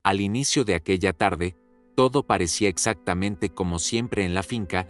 Al inicio de aquella tarde, todo parecía exactamente como siempre en la finca.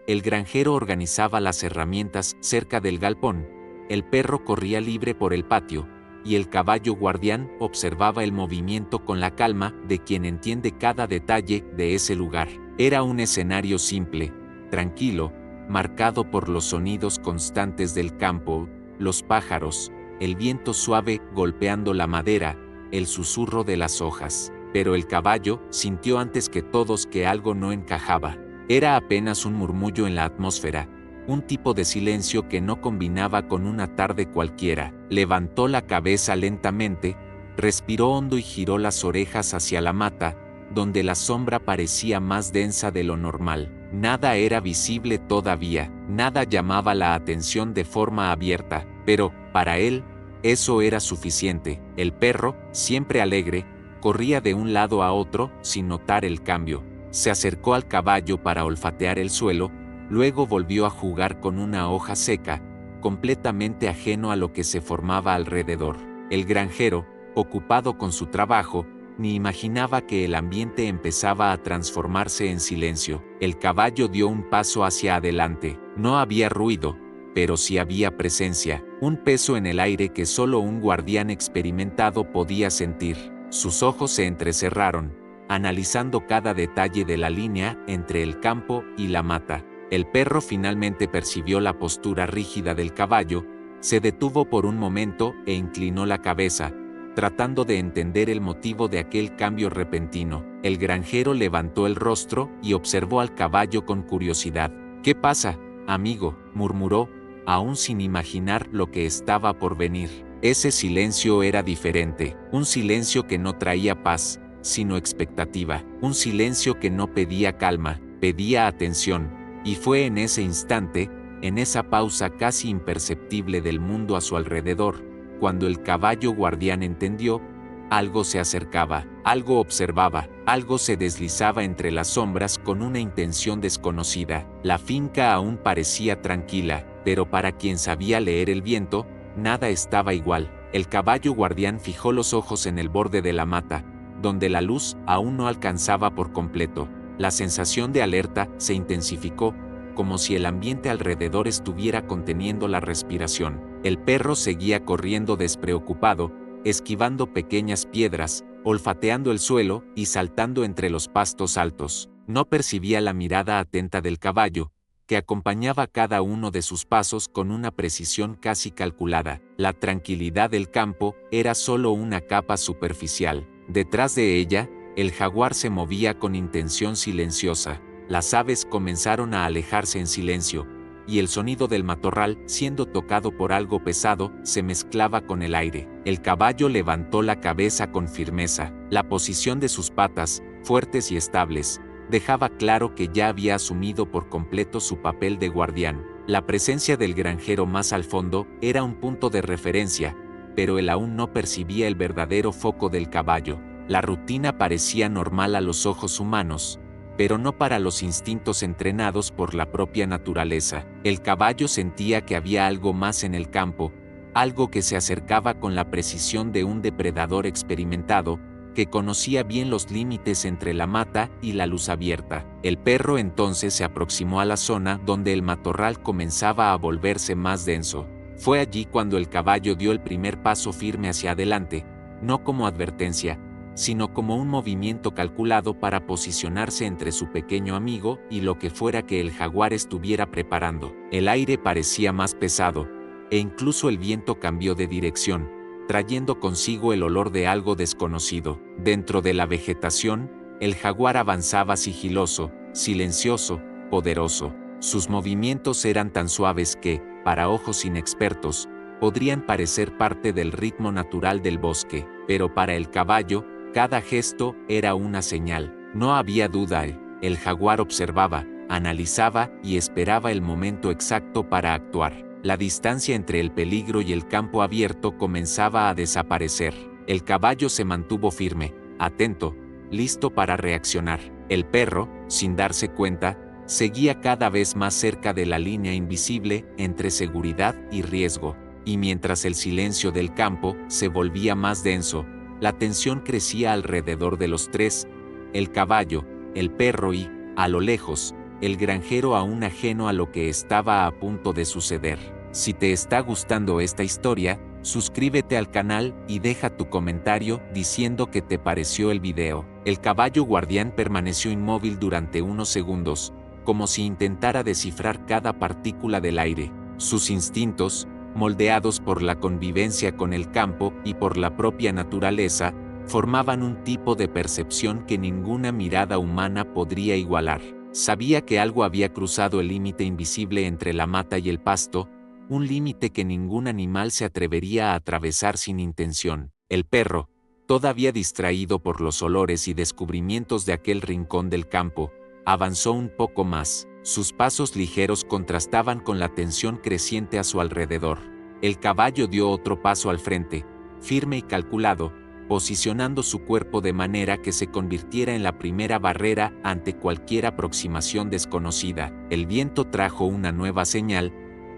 El granjero organizaba las herramientas cerca del galpón, el perro corría libre por el patio, y el caballo guardián observaba el movimiento con la calma de quien entiende cada detalle de ese lugar. Era un escenario simple, tranquilo, marcado por los sonidos constantes del campo, los pájaros, el viento suave golpeando la madera, el susurro de las hojas. Pero el caballo sintió antes que todos que algo no encajaba. Era apenas un murmullo en la atmósfera, un tipo de silencio que no combinaba con una tarde cualquiera. Levantó la cabeza lentamente, respiró hondo y giró las orejas hacia la mata, donde la sombra parecía más densa de lo normal. Nada era visible todavía, nada llamaba la atención de forma abierta, pero, para él, eso era suficiente. El perro, siempre alegre, corría de un lado a otro sin notar el cambio. Se acercó al caballo para olfatear el suelo, luego volvió a jugar con una hoja seca, completamente ajeno a lo que se formaba alrededor. El granjero, ocupado con su trabajo, ni imaginaba que el ambiente empezaba a transformarse en silencio. El caballo dio un paso hacia adelante. No había ruido, pero sí había presencia, un peso en el aire que solo un guardián experimentado podía sentir. Sus ojos se entrecerraron, analizando cada detalle de la línea entre el campo y la mata. El perro finalmente percibió la postura rígida del caballo, se detuvo por un momento e inclinó la cabeza, tratando de entender el motivo de aquel cambio repentino. El granjero levantó el rostro y observó al caballo con curiosidad. «¿Qué pasa, amigo?», murmuró, aún sin imaginar lo que estaba por venir. Ese silencio era diferente, un silencio que no traía paz, sino expectativa, un silencio que no pedía calma, pedía atención, y fue en ese instante, en esa pausa casi imperceptible del mundo a su alrededor, cuando el caballo guardián entendió, algo se acercaba, algo observaba, algo se deslizaba entre las sombras con una intención desconocida. La finca aún parecía tranquila, pero para quien sabía leer el viento, nada estaba igual. El caballo guardián fijó los ojos en el borde de la mata, donde la luz aún no alcanzaba por completo. La sensación de alerta se intensificó, como si el ambiente alrededor estuviera conteniendo la respiración. El perro seguía corriendo despreocupado, esquivando pequeñas piedras, olfateando el suelo y saltando entre los pastos altos. No percibía la mirada atenta del caballo, que acompañaba cada uno de sus pasos con una precisión casi calculada. La tranquilidad del campo era solo una capa superficial. Detrás de ella, el jaguar se movía con intención silenciosa. Las aves comenzaron a alejarse en silencio, y el sonido del matorral, siendo tocado por algo pesado, se mezclaba con el aire. El caballo levantó la cabeza con firmeza. La posición de sus patas, fuertes y estables, dejaba claro que ya había asumido por completo su papel de guardián. La presencia del granjero más al fondo era un punto de referencia, pero él aún no percibía el verdadero foco del caballo. La rutina parecía normal a los ojos humanos, pero no para los instintos entrenados por la propia naturaleza. El caballo sentía que había algo más en el campo, algo que se acercaba con la precisión de un depredador experimentado, que conocía bien los límites entre la mata y la luz abierta. El perro entonces se aproximó a la zona donde el matorral comenzaba a volverse más denso. Fue allí cuando el caballo dio el primer paso firme hacia adelante, no como advertencia, sino como un movimiento calculado para posicionarse entre su pequeño amigo y lo que fuera que el jaguar estuviera preparando. El aire parecía más pesado, e incluso el viento cambió de dirección, trayendo consigo el olor de algo desconocido. Dentro de la vegetación, el jaguar avanzaba sigiloso, silencioso, poderoso. Sus movimientos eran tan suaves que, para ojos inexpertos, podrían parecer parte del ritmo natural del bosque, pero para el caballo, cada gesto era una señal. No había duda, el jaguar observaba, analizaba y esperaba el momento exacto para actuar. La distancia entre el peligro y el campo abierto comenzaba a desaparecer. El caballo se mantuvo firme, atento, listo para reaccionar. El perro, sin darse cuenta, seguía cada vez más cerca de la línea invisible entre seguridad y riesgo. Y mientras el silencio del campo se volvía más denso, La tensión crecía alrededor de los tres, el caballo, el perro y, a lo lejos, el granjero aún ajeno a lo que estaba a punto de suceder. Si te está gustando esta historia, suscríbete al canal y deja tu comentario diciendo qué te pareció el video. El caballo guardián permaneció inmóvil durante unos segundos, como si intentara descifrar cada partícula del aire. Sus instintos, moldeados por la convivencia con el campo y por la propia naturaleza, formaban un tipo de percepción que ninguna mirada humana podría igualar. Sabía que algo había cruzado el límite invisible entre la mata y el pasto, un límite que ningún animal se atrevería a atravesar sin intención. El perro, todavía distraído por los olores y descubrimientos de aquel rincón del campo, avanzó un poco más. Sus pasos ligeros contrastaban con la tensión creciente a su alrededor. El caballo dio otro paso al frente, firme y calculado, posicionando su cuerpo de manera que se convirtiera en la primera barrera ante cualquier aproximación desconocida. El viento trajo una nueva señal,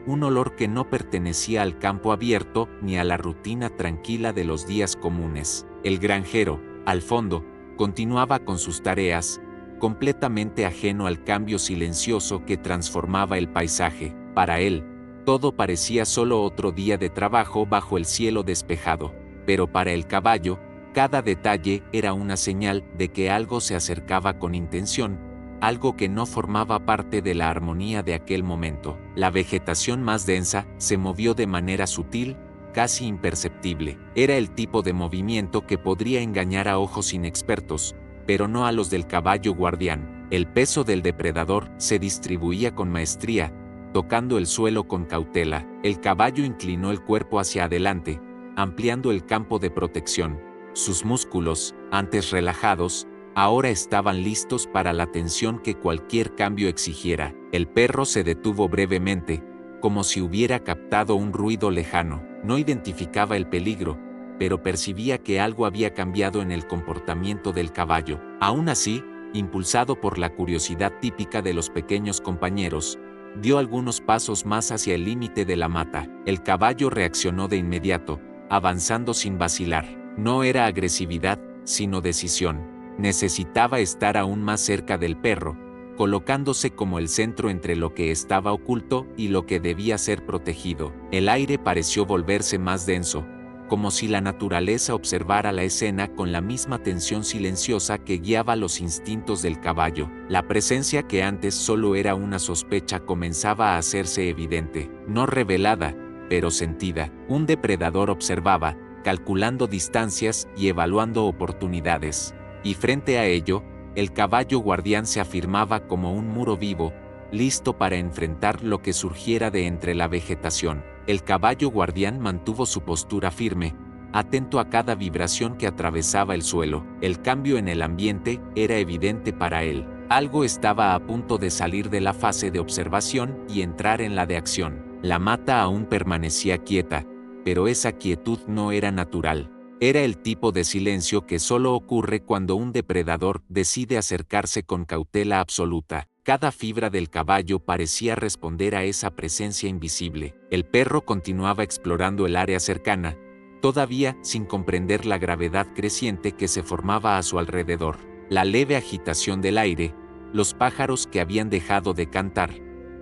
un olor que no pertenecía al campo abierto ni a la rutina tranquila de los días comunes. El granjero, al fondo, continuaba con sus tareas, completamente ajeno al cambio silencioso que transformaba el paisaje. Para él, todo parecía solo otro día de trabajo bajo el cielo despejado, pero para el caballo, cada detalle era una señal de que algo se acercaba con intención, algo que no formaba parte de la armonía de aquel momento. La vegetación más densa se movió de manera sutil, casi imperceptible. Era el tipo de movimiento que podría engañar a ojos inexpertos, pero no a los del caballo guardián. El peso del depredador se distribuía con maestría, tocando el suelo con cautela. El caballo inclinó el cuerpo hacia adelante, ampliando el campo de protección. Sus músculos, antes relajados, ahora estaban listos para la tensión que cualquier cambio exigiera. El perro se detuvo brevemente, como si hubiera captado un ruido lejano. No identificaba el peligro, pero percibía que algo había cambiado en el comportamiento del caballo. Aún así, impulsado por la curiosidad típica de los pequeños compañeros, dio algunos pasos más hacia el límite de la mata. El caballo reaccionó de inmediato, avanzando sin vacilar. No era agresividad, sino decisión. Necesitaba estar aún más cerca del perro, colocándose como el centro entre lo que estaba oculto y lo que debía ser protegido. El aire pareció volverse más denso, como si la naturaleza observara la escena con la misma tensión silenciosa que guiaba los instintos del caballo. La presencia que antes solo era una sospecha comenzaba a hacerse evidente, no revelada, pero sentida. Un depredador observaba, calculando distancias y evaluando oportunidades. Y frente a ello, el caballo guardián se afirmaba como un muro vivo, listo para enfrentar lo que surgiera de entre la vegetación. El caballo guardián mantuvo su postura firme, atento a cada vibración que atravesaba el suelo. El cambio en el ambiente era evidente para él. Algo estaba a punto de salir de la fase de observación y entrar en la de acción. La mata aún permanecía quieta, pero esa quietud no era natural. Era el tipo de silencio que solo ocurre cuando un depredador decide acercarse con cautela absoluta. Cada fibra del caballo parecía responder a esa presencia invisible. El perro continuaba explorando el área cercana, todavía sin comprender la gravedad creciente que se formaba a su alrededor. La leve agitación del aire, los pájaros que habían dejado de cantar,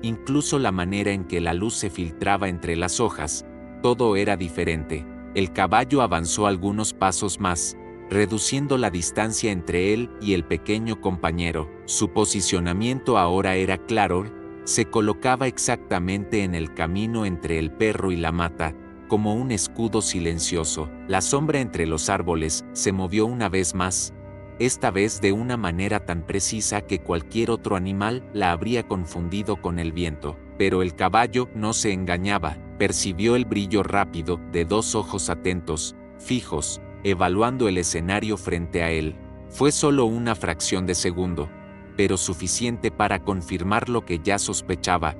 incluso la manera en que la luz se filtraba entre las hojas, todo era diferente. El caballo avanzó algunos pasos más, reduciendo la distancia entre él y el pequeño compañero. Su posicionamiento ahora era claro, se colocaba exactamente en el camino entre el perro y la mata, como un escudo silencioso. La sombra entre los árboles se movió una vez más, esta vez de una manera tan precisa que cualquier otro animal la habría confundido con el viento. Pero el caballo no se engañaba. Percibió el brillo rápido de dos ojos atentos, fijos, evaluando el escenario frente a él. Fue solo una fracción de segundo, pero suficiente para confirmar lo que ya sospechaba.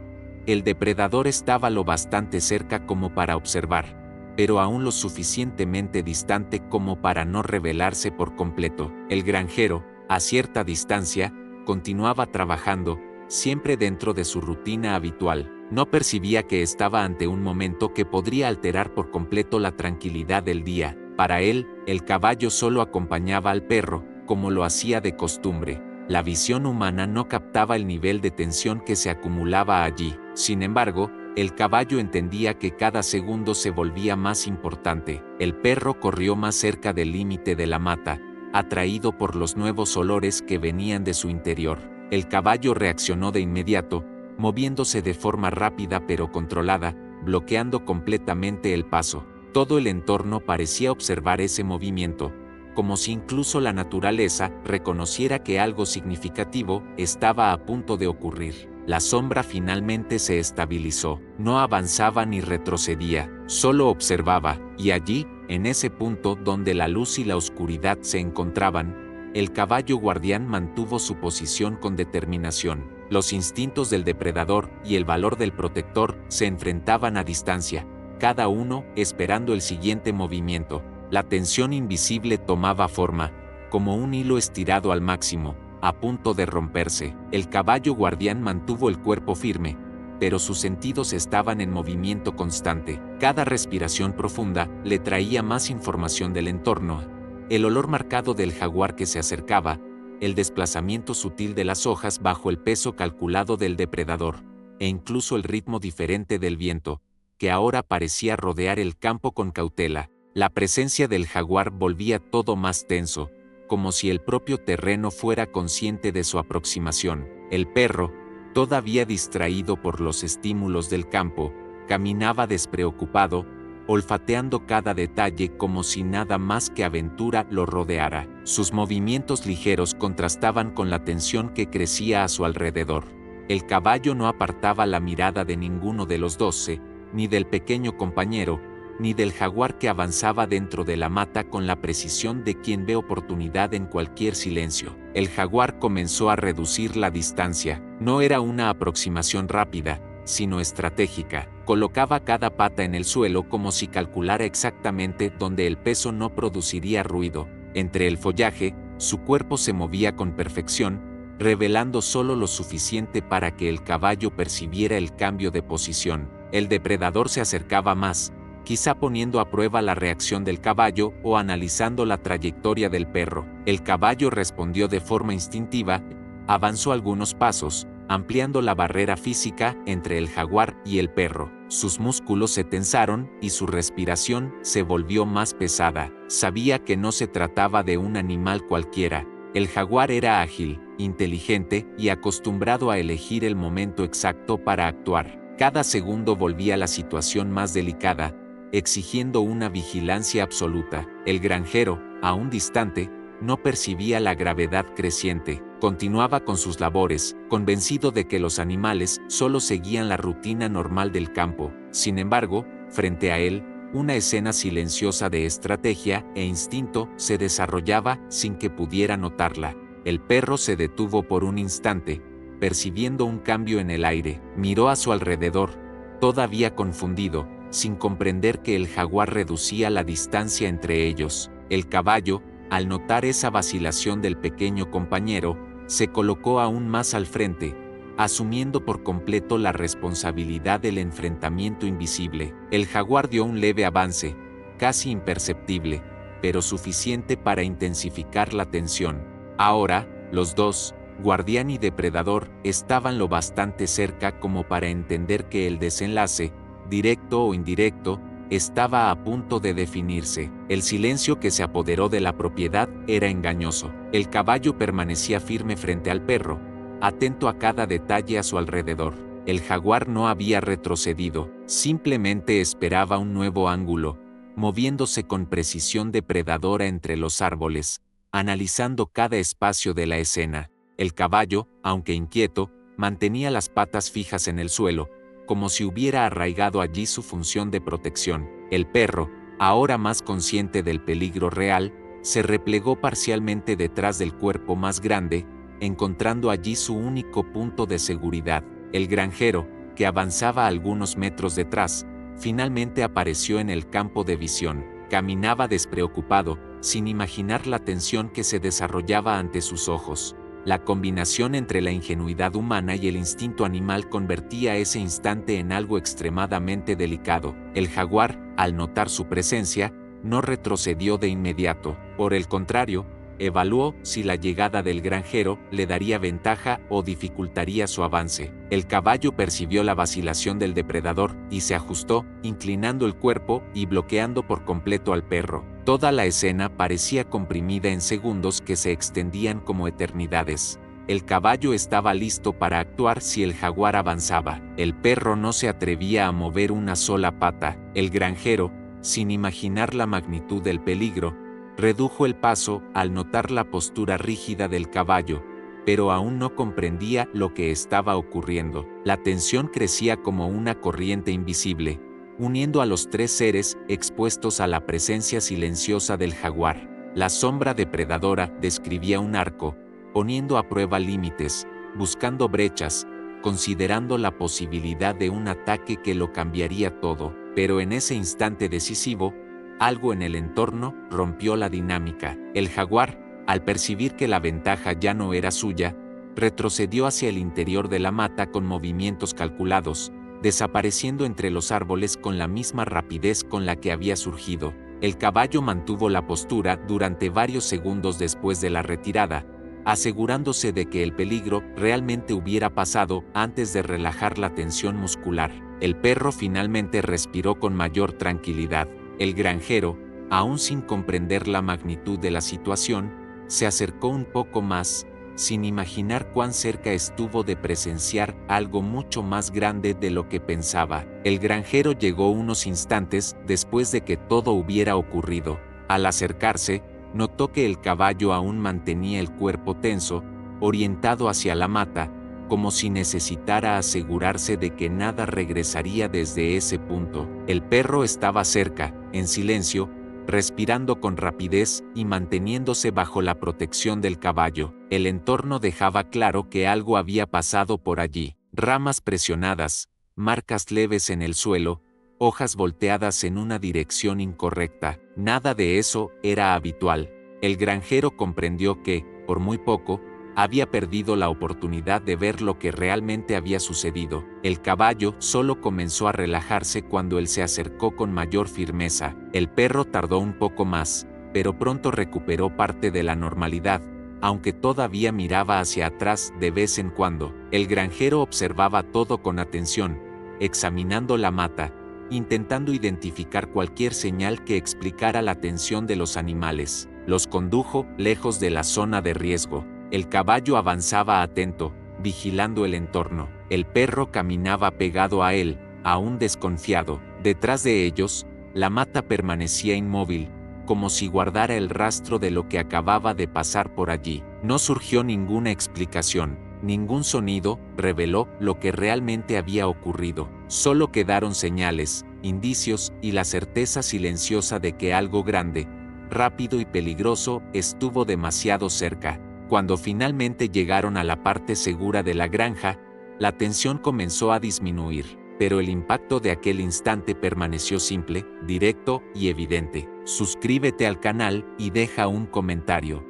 El depredador estaba lo bastante cerca como para observar, pero aún lo suficientemente distante como para no revelarse por completo. El granjero, a cierta distancia, continuaba trabajando, siempre dentro de su rutina habitual. No percibía que estaba ante un momento que podría alterar por completo la tranquilidad del día. Para él, el caballo solo acompañaba al perro, como lo hacía de costumbre. La visión humana no captaba el nivel de tensión que se acumulaba allí. Sin embargo, el caballo entendía que cada segundo se volvía más importante. El perro corrió más cerca del límite de la mata, atraído por los nuevos olores que venían de su interior. El caballo reaccionó de inmediato, moviéndose de forma rápida pero controlada, bloqueando completamente el paso. Todo el entorno parecía observar ese movimiento, como si incluso la naturaleza reconociera que algo significativo estaba a punto de ocurrir. La sombra finalmente se estabilizó, no avanzaba ni retrocedía, solo observaba, y allí, en ese punto donde la luz y la oscuridad se encontraban, el caballo guardián mantuvo su posición con determinación. Los instintos del depredador y el valor del protector se enfrentaban a distancia, cada uno esperando el siguiente movimiento. La tensión invisible tomaba forma, como un hilo estirado al máximo, a punto de romperse. El caballo guardián mantuvo el cuerpo firme, pero sus sentidos estaban en movimiento constante. Cada respiración profunda le traía más información del entorno. El olor marcado del jaguar que se acercaba, el desplazamiento sutil de las hojas bajo el peso calculado del depredador, e incluso el ritmo diferente del viento, que ahora parecía rodear el campo con cautela. La presencia del jaguar volvía todo más tenso, como si el propio terreno fuera consciente de su aproximación. El perro, todavía distraído por los estímulos del campo, caminaba despreocupado, olfateando cada detalle como si nada más que aventura lo rodeara. Sus movimientos ligeros contrastaban con la tensión que crecía a su alrededor. El caballo no apartaba la mirada de ninguno de los 12, ni del pequeño compañero, ni del jaguar que avanzaba dentro de la mata con la precisión de quien ve oportunidad en cualquier silencio. El jaguar comenzó a reducir la distancia. No era una aproximación rápida, sino estratégica. Colocaba cada pata en el suelo como si calculara exactamente dónde el peso no produciría ruido. Entre el follaje, su cuerpo se movía con perfección, revelando solo lo suficiente para que el caballo percibiera el cambio de posición. El depredador se acercaba más, quizá poniendo a prueba la reacción del caballo o analizando la trayectoria del perro. El caballo respondió de forma instintiva, avanzó algunos pasos, ampliando la barrera física entre el jaguar y el perro. Sus músculos se tensaron y su respiración se volvió más pesada. Sabía que no se trataba de un animal cualquiera. El jaguar era ágil, inteligente y acostumbrado a elegir el momento exacto para actuar. Cada segundo volvía la situación más delicada, exigiendo una vigilancia absoluta. El granjero, aún distante, no percibía la gravedad creciente. Continuaba con sus labores, convencido de que los animales solo seguían la rutina normal del campo. Sin embargo, frente a él, una escena silenciosa de estrategia e instinto se desarrollaba sin que pudiera notarla. El perro se detuvo por un instante, percibiendo un cambio en el aire. Miró a su alrededor, todavía confundido, sin comprender que el jaguar reducía la distancia entre ellos. El caballo, al notar esa vacilación del pequeño compañero, se colocó aún más al frente, asumiendo por completo la responsabilidad del enfrentamiento invisible. El jaguar dio un leve avance, casi imperceptible, pero suficiente para intensificar la tensión. Ahora, los dos, guardián y depredador, estaban lo bastante cerca como para entender que el desenlace, directo o indirecto, estaba a punto de definirse. El silencio que se apoderó de la propiedad era engañoso. El caballo permanecía firme frente al perro, atento a cada detalle a su alrededor. El jaguar no había retrocedido, simplemente esperaba un nuevo ángulo, moviéndose con precisión depredadora entre los árboles, analizando cada espacio de la escena. El caballo, aunque inquieto, mantenía las patas fijas en el suelo, como si hubiera arraigado allí su función de protección. El perro, ahora más consciente del peligro real, se replegó parcialmente detrás del cuerpo más grande, encontrando allí su único punto de seguridad. El granjero, que avanzaba algunos metros detrás, finalmente apareció en el campo de visión. Caminaba despreocupado, sin imaginar la tensión que se desarrollaba ante sus ojos. La combinación entre la ingenuidad humana y el instinto animal convertía ese instante en algo extremadamente delicado. El jaguar, al notar su presencia, no retrocedió de inmediato. Por el contrario, evaluó si la llegada del granjero le daría ventaja o dificultaría su avance. El caballo percibió la vacilación del depredador y se ajustó, inclinando el cuerpo y bloqueando por completo al perro. Toda la escena parecía comprimida en segundos que se extendían como eternidades. El caballo estaba listo para actuar si el jaguar avanzaba. El perro no se atrevía a mover una sola pata. El granjero, sin imaginar la magnitud del peligro, redujo el paso al notar la postura rígida del caballo, pero aún no comprendía lo que estaba ocurriendo. La tensión crecía como una corriente invisible, uniendo a los tres seres expuestos a la presencia silenciosa del jaguar. La sombra depredadora describía un arco, poniendo a prueba límites, buscando brechas, considerando la posibilidad de un ataque que lo cambiaría todo. Pero en ese instante decisivo, algo en el entorno rompió la dinámica. El jaguar, al percibir que la ventaja ya no era suya, retrocedió hacia el interior de la mata con movimientos calculados, desapareciendo entre los árboles con la misma rapidez con la que había surgido. El caballo mantuvo la postura durante varios segundos después de la retirada, asegurándose de que el peligro realmente hubiera pasado antes de relajar la tensión muscular. El perro finalmente respiró con mayor tranquilidad. El granjero, aún sin comprender la magnitud de la situación, se acercó un poco más, sin imaginar cuán cerca estuvo de presenciar algo mucho más grande de lo que pensaba. El granjero llegó unos instantes después de que todo hubiera ocurrido. Al acercarse, notó que el caballo aún mantenía el cuerpo tenso, orientado hacia la mata, como si necesitara asegurarse de que nada regresaría desde ese punto. El perro estaba cerca, en silencio, respirando con rapidez y manteniéndose bajo la protección del caballo. El entorno dejaba claro que algo había pasado por allí. Ramas presionadas, marcas leves en el suelo, hojas volteadas en una dirección incorrecta. Nada de eso era habitual. El granjero comprendió que, por muy poco, había perdido la oportunidad de ver lo que realmente había sucedido. El caballo solo comenzó a relajarse cuando él se acercó con mayor firmeza. El perro tardó un poco más, pero pronto recuperó parte de la normalidad, aunque todavía miraba hacia atrás de vez en cuando. El granjero observaba todo con atención, examinando la mata, intentando identificar cualquier señal que explicara la tensión de los animales. Los condujo lejos de la zona de riesgo. El caballo avanzaba atento, vigilando el entorno. El perro caminaba pegado a él, aún desconfiado. Detrás de ellos, la mata permanecía inmóvil, como si guardara el rastro de lo que acababa de pasar por allí. No surgió ninguna explicación, ningún sonido reveló lo que realmente había ocurrido. Solo quedaron señales, indicios y la certeza silenciosa de que algo grande, rápido y peligroso estuvo demasiado cerca. Cuando finalmente llegaron a la parte segura de la granja, la tensión comenzó a disminuir, pero el impacto de aquel instante permaneció simple, directo y evidente. Suscríbete al canal y deja un comentario.